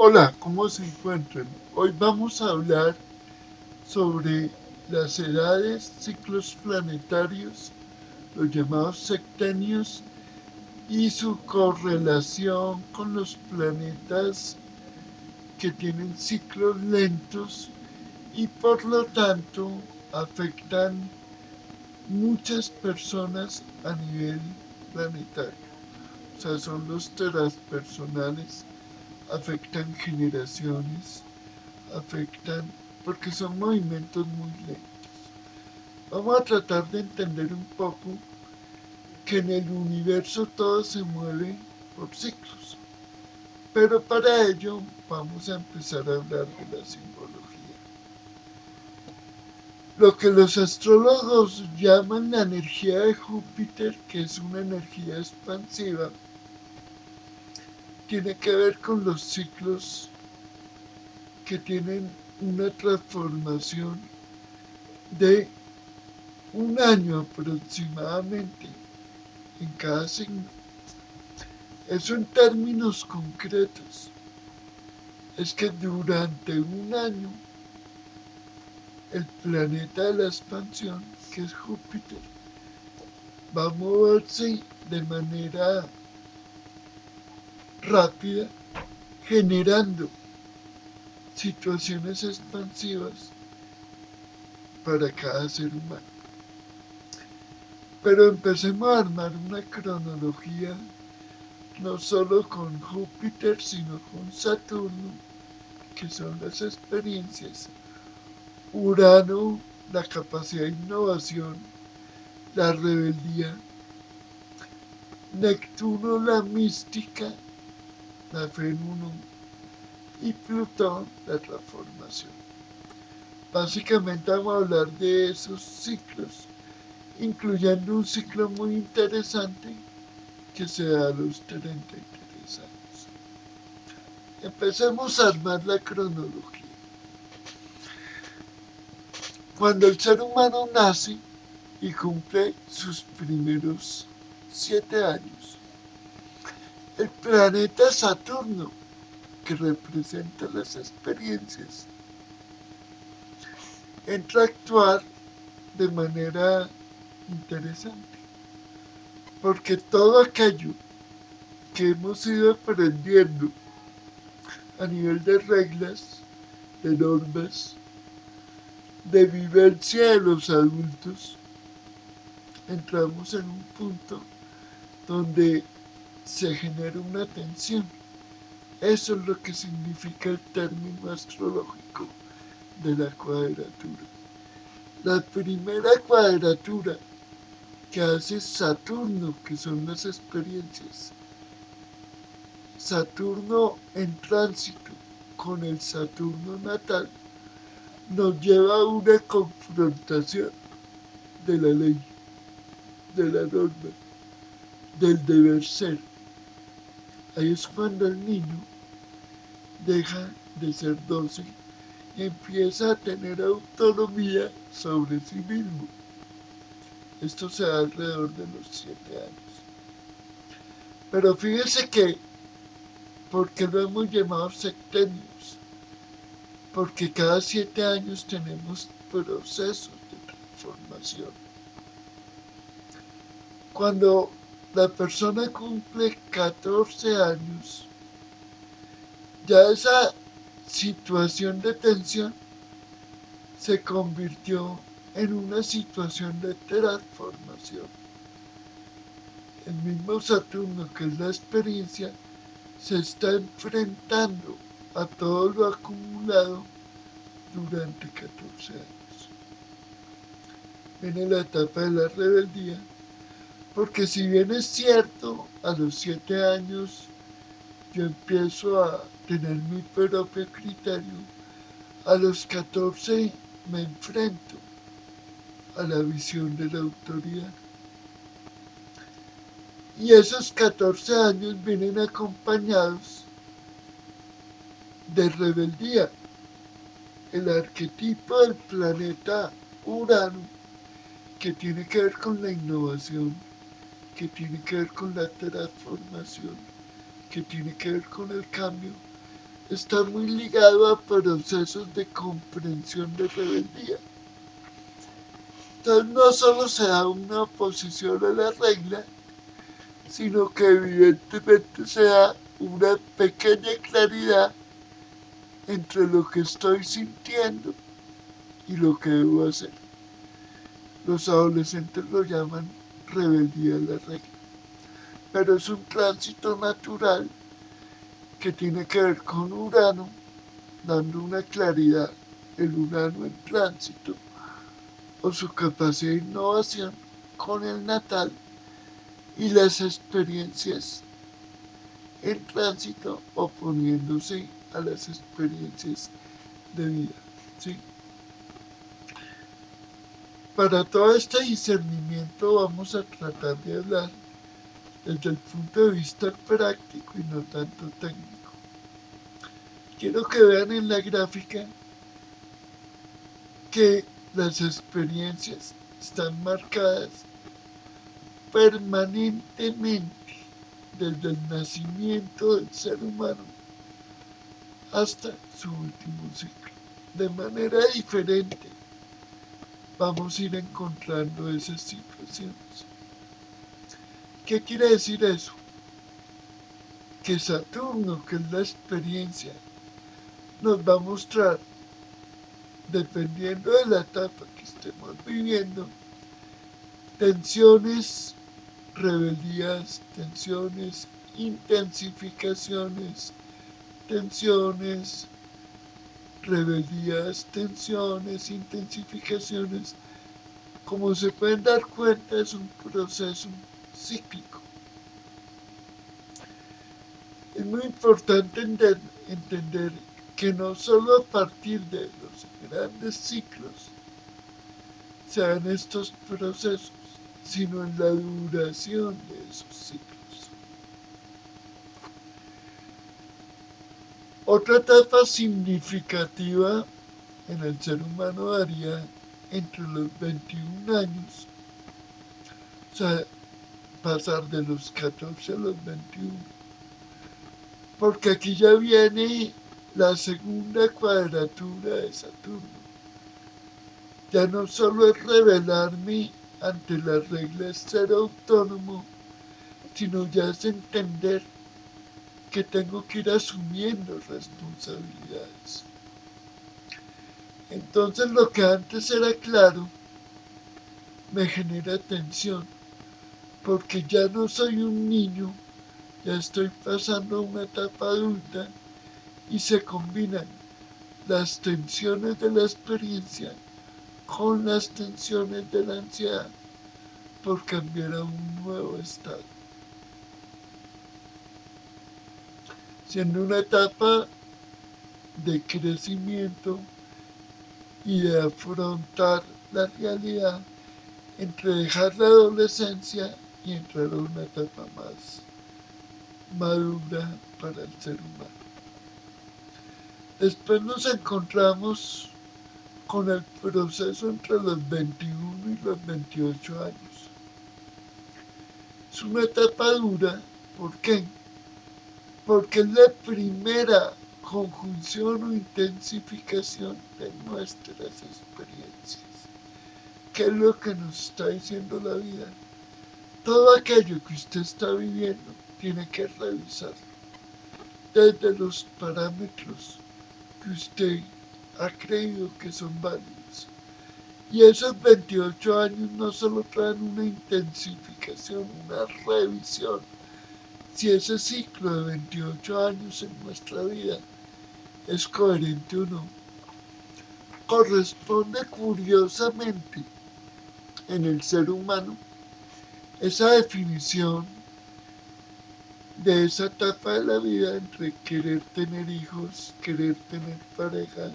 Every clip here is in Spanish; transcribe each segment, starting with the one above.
Hola, ¿cómo se encuentran? Hoy vamos a hablar sobre las edades, ciclos planetarios, los llamados sectenios, y su correlación con los planetas que tienen ciclos lentos y por lo tanto afectan muchas personas a nivel planetario. O sea, son los transpersonales, afectan generaciones, afectan porque son movimientos muy lentos. Vamos a tratar de entender un poco que en el universo todo se mueve por ciclos, pero para ello vamos a empezar a hablar de la simbología. Lo que los astrólogos llaman la energía de Júpiter, que es una energía expansiva, tiene que ver con los ciclos que tienen una transformación de un año aproximadamente en cada signo. Eso en términos concretos es que durante un año el planeta de la expansión, que es Júpiter, va a moverse de manera rápida, generando situaciones expansivas para cada ser humano. Pero empecemos a armar una cronología no solo con Júpiter, sino con Saturno, que son las experiencias, Urano, la capacidad de innovación, la rebeldía, Neptuno, la mística, la fe en uno, y Plutón, la transformación. Básicamente vamos a hablar de esos ciclos, incluyendo un ciclo muy interesante que se da a los 33 años. Empecemos a armar la cronología. Cuando el ser humano nace y cumple sus primeros 7 años, el planeta Saturno, que representa las experiencias, entra a actuar de manera interesante, porque todo aquello que hemos ido aprendiendo a nivel de reglas, de normas, de vivencia de los adultos, entramos en un punto donde se genera una tensión. Eso es lo que significa el término astrológico de la cuadratura. La primera cuadratura que hace Saturno, que son las experiencias. Saturno en tránsito con el Saturno natal nos lleva a una confrontación de la ley, de la norma, del deber ser. Ahí es cuando el niño deja de ser dócil y empieza a tener autonomía sobre sí mismo. Esto se da alrededor de los 7 años. Pero fíjese que, ¿por qué lo hemos llamado sectenios? Porque cada 7 años tenemos procesos de transformación. Cuando la persona cumple 14 años, ya esa situación de tensión se convirtió en una situación de transformación. El mismo Saturno, que es la experiencia, se está enfrentando a todo lo acumulado durante 14 años. Viene la etapa de la rebeldía, porque si bien es cierto, a los 7 años yo empiezo a tener mi propio criterio, a los 14 me enfrento a la visión de la autoridad. Y esos 14 años vienen acompañados de rebeldía. El arquetipo del planeta Urano, que tiene que ver con la innovación, que tiene que ver con la transformación, que tiene que ver con el cambio, está muy ligado a procesos de comprensión de rebeldía. Entonces no solo se da una oposición a la regla, sino que evidentemente se da una pequeña claridad entre lo que estoy sintiendo y lo que debo hacer. Los adolescentes lo llaman rebeldía a la regla, pero es un tránsito natural que tiene que ver con Urano, dando una claridad, el Urano en tránsito, o su capacidad de innovación con el natal y las experiencias en tránsito oponiéndose a las experiencias de vida. ¿Sí? Para todo este discernimiento vamos a tratar de hablar desde el punto de vista práctico y no tanto técnico. Quiero que vean en la gráfica que las experiencias están marcadas permanentemente desde el nacimiento del ser humano hasta su último ciclo. De manera diferente vamos a ir encontrando esas situaciones. ¿Qué quiere decir eso? Que Saturno, que es la experiencia, nos va a mostrar, dependiendo de la etapa que estemos viviendo, tensiones, rebeldías, tensiones, intensificaciones, tensiones, rebeldías, tensiones, intensificaciones. Como se pueden dar cuenta, es un proceso cíclico. Es muy importante entender que no solo a partir de los grandes ciclos se dan estos procesos, sino en la duración de esos ciclos. Otra etapa significativa en el ser humano daría entre los 21 años, o sea, pasar de los 14 a los 21, porque aquí ya viene la segunda cuadratura de Saturno. Ya no solo es rebelarme ante las reglas ser autónomo, sino ya es entender que tengo que ir asumiendo responsabilidades. Entonces lo que antes era claro me genera tensión, porque ya no soy un niño, ya estoy pasando a una etapa adulta y se combinan las tensiones de la experiencia con las tensiones de la ansiedad por cambiar a un nuevo estado. Siendo una etapa de crecimiento y de afrontar la realidad entre dejar la adolescencia y entrar a una etapa más madura para el ser humano. Después nos encontramos con el proceso entre los 21 y los 28 años. Es una etapa dura, ¿por qué? Porque es la primera conjunción o intensificación de nuestras experiencias. ¿Qué es lo que nos está diciendo la vida? Todo aquello que usted está viviendo tiene que revisarlo desde los parámetros que usted ha creído que son válidos. Y esos 28 años no solo traen una intensificación, una revisión. Si ese ciclo de 28 años en nuestra vida es coherente o no, corresponde curiosamente en el ser humano esa definición de esa etapa de la vida entre querer tener hijos, querer tener pareja,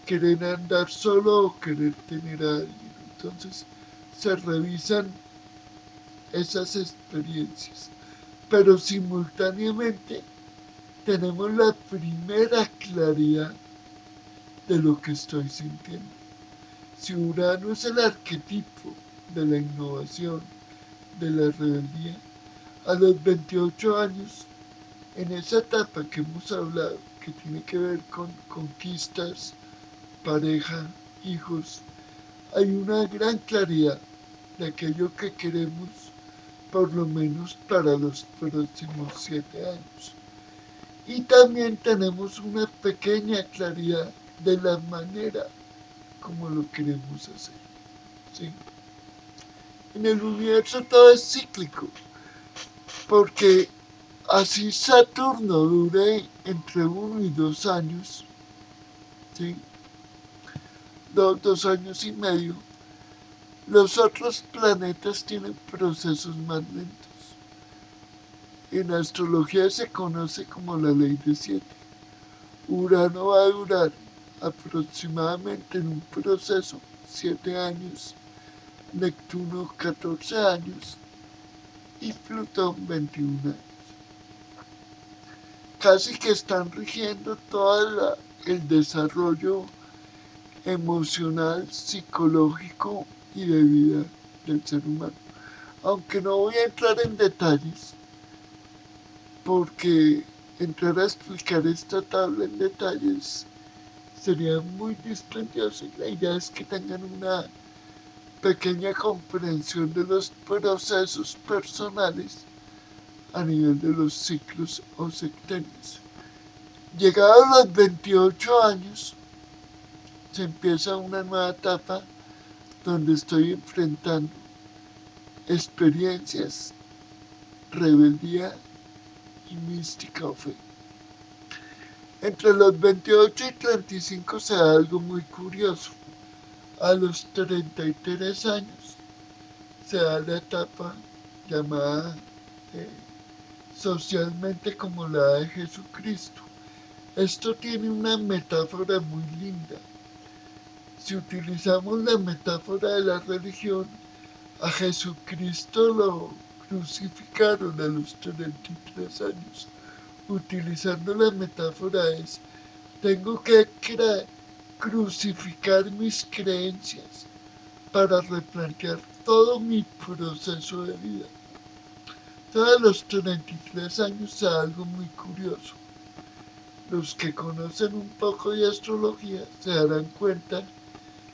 querer andar solo o querer tener a alguien. Entonces se revisan esas experiencias, pero simultáneamente tenemos la primera claridad de lo que estoy sintiendo. Si Urano es el arquetipo de la innovación, de la rebeldía, a los 28 años, en esa etapa que hemos hablado, que tiene que ver con conquistas, pareja, hijos, hay una gran claridad de aquello que queremos por lo menos para los próximos 7 años. Y también tenemos una pequeña claridad de la manera como lo queremos hacer. ¿Sí? En el universo todo es cíclico, porque así Saturno dure entre 1 y 2 años, ¿sí? 2 años y medio, los otros planetas tienen procesos más lentos. En astrología se conoce como la ley de 7. Urano va a durar aproximadamente en un proceso 7 años, Neptuno 14 años y Plutón 21 años. Casi que están rigiendo todo el desarrollo emocional, psicológico y de vida del ser humano. Aunque no voy a entrar en detalles, porque entrar a explicar esta tabla en detalles sería muy dispendioso y la idea es que tengan una pequeña comprensión de los procesos personales a nivel de los ciclos o sectenios. Llegados los 28 años, se empieza una nueva etapa donde estoy enfrentando experiencias, rebeldía y mística o fe. Entre los 28 y 35 se da algo muy curioso. A los 33 años se da la etapa llamada socialmente como la de Jesucristo. Esto tiene una metáfora muy linda. Si utilizamos la metáfora de la religión, a Jesucristo lo crucificaron a los 33 años. Utilizando la metáfora es, tengo que crucificar mis creencias para replantear todo mi proceso de vida. Todos los 33 años se da algo muy curioso. Los que conocen un poco de astrología se darán cuenta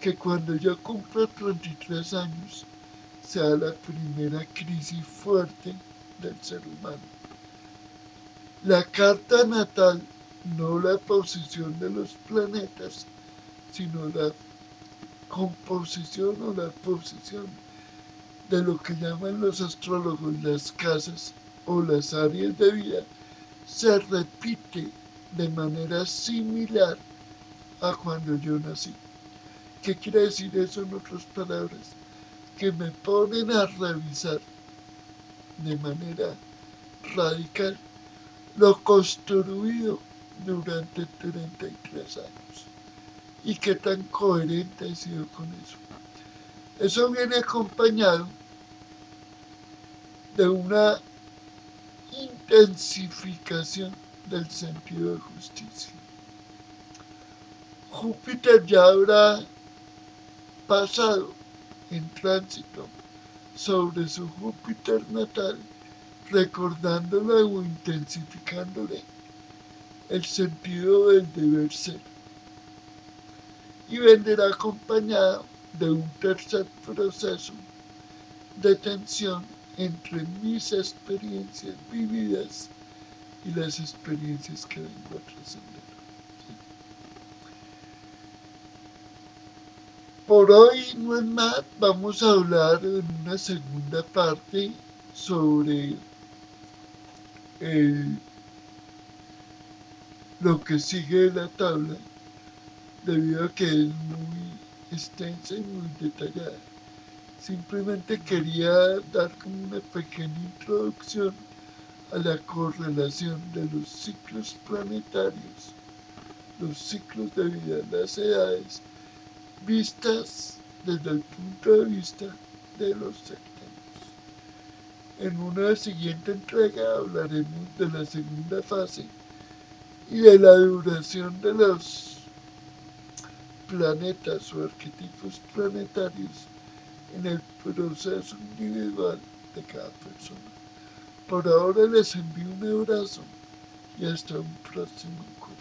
que cuando yo cumplo 33 años se da la primera crisis fuerte del ser humano. La carta natal, no la posición de los planetas, sino la composición o la posición de lo que llaman los astrólogos las casas o las áreas de vida, se repite de manera similar a cuando yo nací. ¿Qué quiere decir eso en otras palabras? Que me ponen a revisar de manera radical lo construido durante 33 años y qué tan coherente he sido con eso. Eso viene acompañado de una intensificación del sentido de justicia. Júpiter ya habrá pasado en tránsito sobre su Júpiter natal, recordándole o intensificándole el sentido del deber ser. Y vendrá acompañado de un tercer proceso de tensión entre mis experiencias vividas y las experiencias que vengo a trascender. Por hoy no es más, vamos a hablar en una segunda parte sobre lo que sigue de la tabla, debido a que es muy extensa y muy detallada. Simplemente quería dar como una pequeña introducción a la correlación de los ciclos planetarios, los ciclos de vida, las edades, vistas desde el punto de vista de los sectarios. En una siguiente entrega hablaremos de la segunda fase y de la duración de los planetas o arquetipos planetarios en el proceso individual de cada persona. Por ahora les envío un abrazo y hasta un próximo encuentro.